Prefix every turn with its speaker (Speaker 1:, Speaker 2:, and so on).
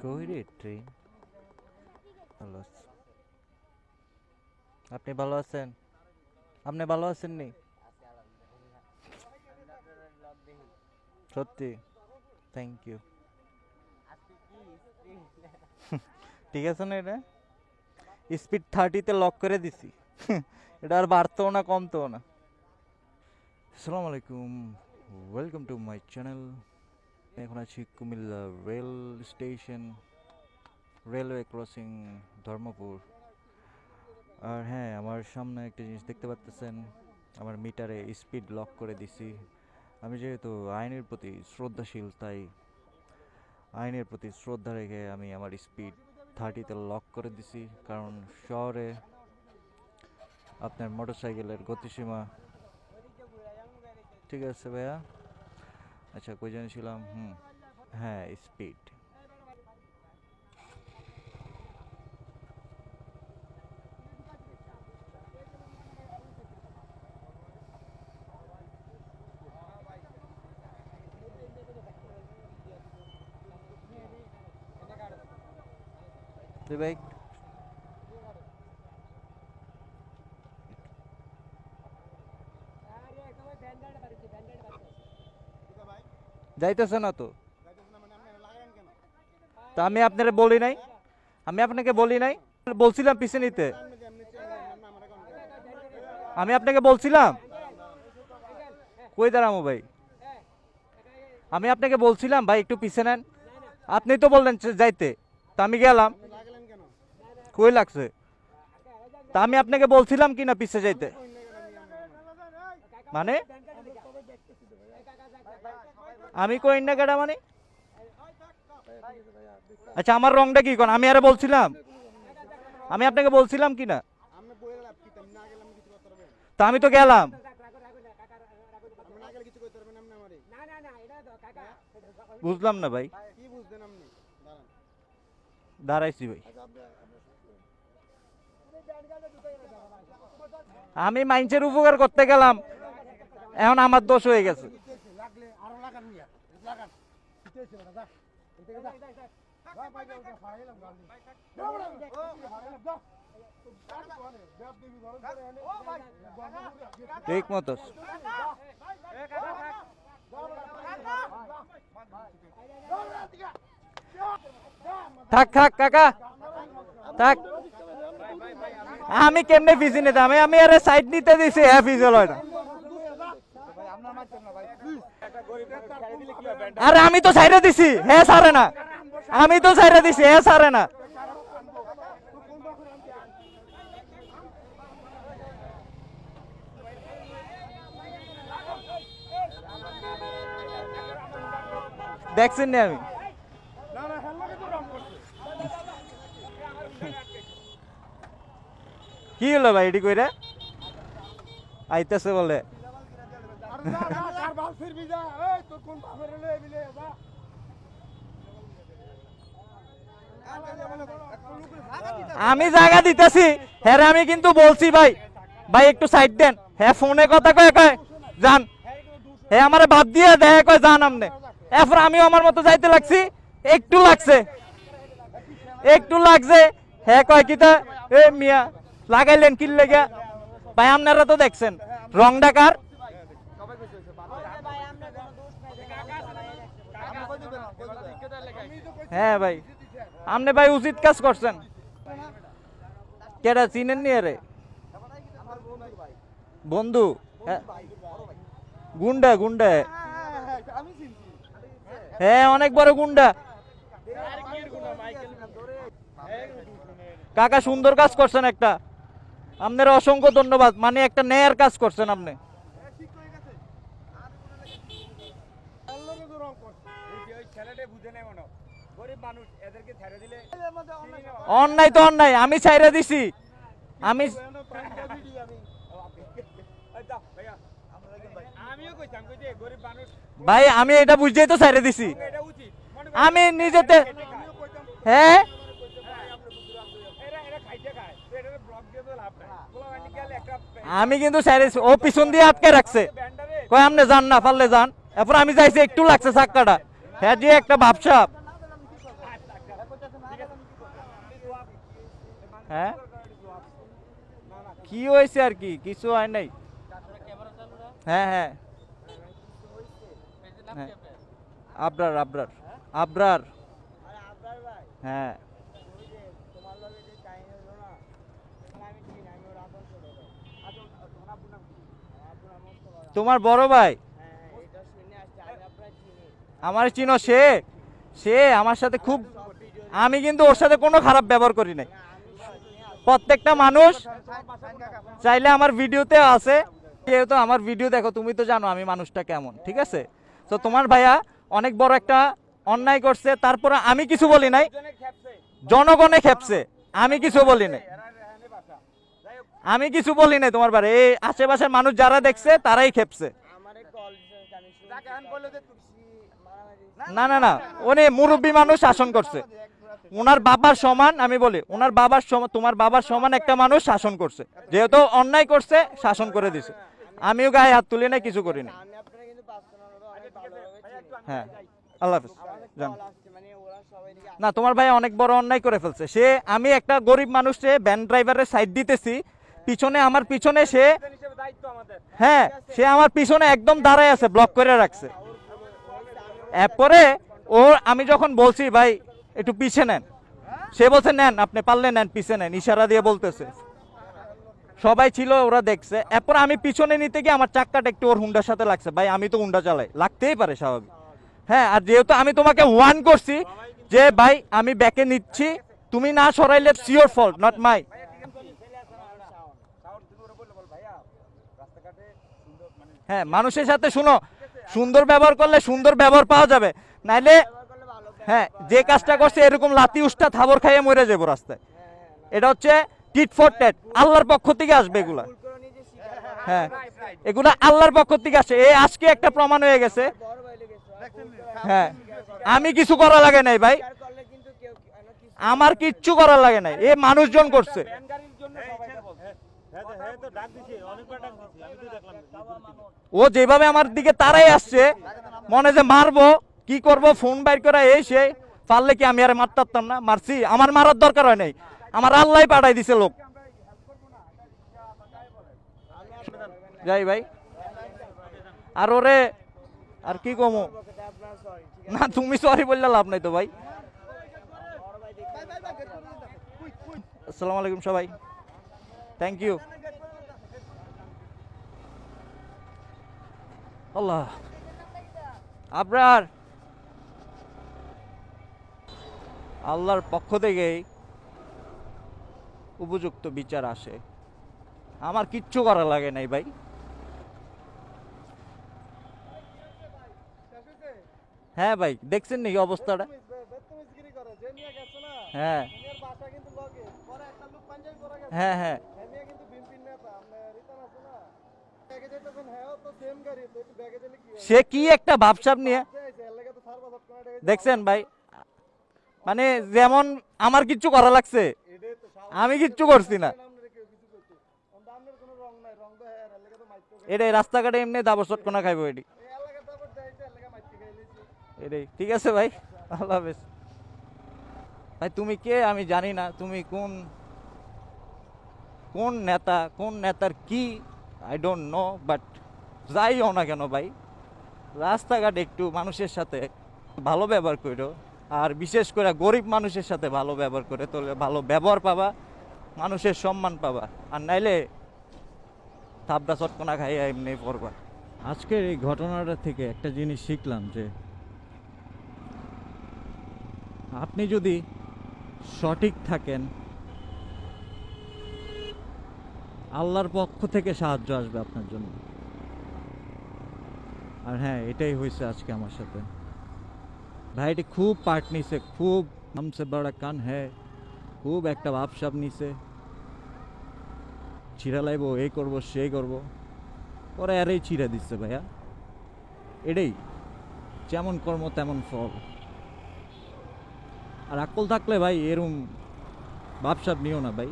Speaker 1: কইরে ট্রেন ভালো আছে। আপনি ভালো আছেন? আপনি ভালো আছেন নি? সত্যি থ্যাংক ইউ। ঠিক আছে না? এটা স্পিড 30-তে লক করে দিছি। এটা আর বাড়তেও না কমতেও না। আসসালামু আলাইকুম, ওয়েলকাম টু মাই চ্যানেল। এখন আছি Comilla rail station, railway crossing Dharmapur. আর হ্যাঁ, আমার সামনে একটা জিনিস দেখতে পাচ্ছেন, আমার মিটারে স্পিড লক করে দিছি। আমি যেহেতু আইনের প্রতি শ্রদ্ধাশীল, তাই আইনের প্রতি শ্রদ্ধা রেখে আমি আমার স্পিড 30-তে লক করে দিছি। কারণ শহরে আপনার মোটরসাইকেলের গতিসীমা ঠিক আছে ভাইয়া? আচ্ছা, কই জানিয়েছিলাম? হ্যাঁ, স্পিড। ভাই যাইতেছে না তো? তা আমি আপনাকে বলি নাই? আমি আপনাকে বলি নাই? বলছিলাম পিছে নিতে। আমি আপনাকে বলছিলাম কই দাঁড়ামো ভাই? আমি আপনাকে বলছিলাম ভাই একটু পিছে নেন। আপনি তো বললেন যাইতে, তা আমি গেলাম। কই লাগছে? তা আমি আপনাকে বলছিলাম কি না পিছে যাইতে? মানে আমি কই না কেডা মানে? আচ্ছা, আমার রংটা কি কোন? আমি আরে বলছিলাম, আমি আপনাকে বলছিলাম কি না? তা আমি তো গেলাম। বুঝলাম না ভাই। দাঁড়াইছি ভাই। আমি মাইন্সের উপকার করতে গেলাম, এখন আমার দোষ হয়ে গেছে। ঠিক মতো থাক থাক কাকা থাক। আমি কেমনে ফিজি নিতাম? আমি আরে সাইড নিতে দিছি, হ্যাঁ ফিজল হয় না। আরে আমি তো সাইডে দিছি, হ্যাঁ সারে না। আমি তো সাইডে দিছি, হ্যাঁ সারে না। দেখছেন না? আমি কি হলো ভাই? এটি কইরা আইতেছে বলে। আমি জায়গা দিতেছি হ্যাঁ, আমি কিন্তু বলছি ভাই, ভাই একটু সাইড দেন। হ্যাঁ ফোনে কথা কয় কয় যান, হ্যাঁ আমারে বাদ দিয়ে দেয় কয় যান আমনে। এরপর আমিও আমার মতো যাইতে লাগছি, একটু লাগছে একটু লাগছে। হ্যাঁ কয় কিতা এ মিয়া লাগাইলেন কি লেগে? ভাই আপনারা তো দেখছেন রং ডাকার। হ্যাঁ ভাই, আপনি ভাই উচিত কাজ করছেন। কেডা চিনেন নি? আরে বন্ধু, গুন্ডা গুন্ডা, হ্যাঁ অনেক বড় গুন্ডা। কাকা সুন্দর কাজ করছেন একটা, আপনার অসংখ্য ধন্যবাদ। মানে একটা ন্যায়ের কাজ করছেন আপনি। অন্যায় তো অন্যায়, আমি ছাইরা দিছি। আমি ভাই আমি এটা বুঝতেই তো ছাইরা দিছি। আমি নিজেতে হ্যাঁ আমি কিন্তু ছাইরা দিছি। ও পিছন দিয়ে আটকে রাখছে, কয় আপনি যান না পারলে যান। এরপর আমি যাইছি একটু লাগছে চাক্কাটা, হ্যাঁ যে একটা ভাবসাব। হ্যাঁ কি হয়েছে আর কি, কিছু হয় নাই। হ্যাঁ হ্যাঁ হ্যাঁ আবরার আবরার আবরার। হ্যাঁ তোমার বড় ভাই আমার চিনো, সে সে আমার সাথে খুব, আমি কিন্তু ওর সাথে কোনো খারাপ ব্যবহার করি নাই। প্রত্যেকটা মানুষ চাইলে আমার ভিডিওতে আছে, যেহেতু আমার ভিডিও দেখো তুমি তো জানো আমি মানুষটা কেমন, ঠিক আছে? তো তোমার ভাইয়া অনেক বড় একটা অন্যায় করছে, তারপরে আমি কিছু বলি নাই, জনগণে খেপছে, আমি কিছু বলি নাই, আমি কিছু বলি নাই। তোমার বারে এই আশেপাশের মানুষ যারা দেখছে তারাই খেপছে। না না না, উনি মুরব্বী মানুষ শাসন করছে, ওনার বাবার সমান, আমি বলি ওনার বাবার সমান, তোমার বাবার সমান একটা মানুষ শাসন করছে, যেহেতু অন্যায় করছে শাসন করে দিছে। আমিও গায়ে হাত তুলি নাই, কিছু করি না। হ্যাঁ আল্লাহ হাফেজ জান। না তোমার ভাই অনেক বড় অন্যায় করে ফেলছে সে, আমি একটা গরিব মানুষে ভ্যান ড্রাইভারের সাইড দিতেছি, পিছনে আমার পিছনে সে, হ্যাঁ সে আমার পিছনে একদম দাঁড়ায় আছে, ব্লক করে রাখছে। এরপরে ও আমি যখন বলছি ভাই একটু পিছে নেন, সে বলছে নেন আপনি পারলে নেন, পিছে নেন, ইশারা দিয়ে বলতেছে। সবাই ছিল ওরা দেখছে। এরপর আমি পিছনে নিতে গিয়ে আমার চাক্কাটা একটু ওর হুন্ডার সাথে লাগছে, ভাই আমি তো হুন্ডা চালাই, লাগতেই পারে স্বাভাবিক। হ্যাঁ আর যেহেতু আমি তোমাকে ওয়ার্ন করছি যে ভাই আমি ব্যাকে নিচ্ছি, তুমি না সরাইলে it's your fault not my. হ্যাঁ মানুষের সাথে শুনো, সুন্দর ব্যবহার করলে সুন্দর ব্যবহার পাওয়া যাবে, নাইলে হ্যাঁ যে কাজটা করছে এরকম লাতি উষ্টা থাবর খাইয়ে মরে যাবো রাস্তায়। এটা হচ্ছে টিট ফর ট্যাট, আল্লাহর পক্ষ থেকে আসবে এগুলা। হ্যাঁ এগুলা আল্লাহর পক্ষ থেকে আসে, এই আজকে একটা প্রমাণ হয়ে গেছে। হ্যাঁ আমি কিছু করা লাগে নাই ভাই, আমার কিচ্ছু করার লাগে নাই, এ মানুষজন করছে। ও যেভাবে আমার দিকে তারাই আসছে, মনে যে মারবো কি করব, ফোন বাইর করা এই সে, পারলে কি আমি আর মারতাম না, মারছি, আমার মারার দরকার হয় নাই, আমার আল্লাহ পাঠাই দিছে লোক। যাই ভাই আর ওরে আর কি কমো, না তুমি সরি বললে লাভ নাই তো ভাই। আসসালামু আলাইকুম সবাই, থ্যাংক ইউ। আল্লাহ আবরার, আল্লাহর পক্ষ থেকেই উপযুক্ত বিচার আসে, আমার কিচ্ছু করা লাগে নাই ভাই। হ্যাঁ ভাই দেখছেন নাকি অবস্থাটা? হ্যাঁ হ্যাঁ হ্যাঁ সে কি একটা ভাবসাব নিয়ে দেখছেন ভাই, মানে যেমন আমার কিচ্ছু করা লাগছে, আমি কিচ্ছু করছি না। এটাই রাস্তাঘাটে এমনি দাবর চটকনা খাইবো এটি, এটাই ঠিক আছে ভাই, আল্লাহ হাফেজ। ভাই তুমি কে আমি জানি না, তুমি কোন কোন নেতা, কোন নেতার কি আই ডোন্ট নো, বাট যাইও না কেন ভাই, রাস্তাঘাটে একটু মানুষের সাথে ভালো ব্যবহার করো, আর বিশেষ করে গরিব মানুষের সাথে ভালো ব্যবহার করে তোলে, ভালো ব্যবহার পাবা, মানুষের সম্মান পাবা, আর নাইলে থাবড়া চটকনা খাইয়া এমনি পড়বা। আজকের এই ঘটনাটা থেকে একটা জিনিস শিখলাম যে আপনি যদি সঠিক থাকেন আল্লাহর পক্ষ থেকে সাহায্য আসবে আপনার জন্য। আর হ্যাঁ এটাই হয়েছে আজকে আমার সাথে, ভাইটি খুব পার্ট নিছে, খুব হামসে বড়া কান হ্যাঁ, খুব একটা ভাবসাব নিছে, ছিঁড়া লাইব, এই করবো সেই করবো, পরে আরেই ছিঁড়া দিচ্ছে ভাইয়া। এটাই যেমন কর্ম তেমন ফল, আর আকল থাকলে ভাই এরম ভাবসাব নিও না ভাই।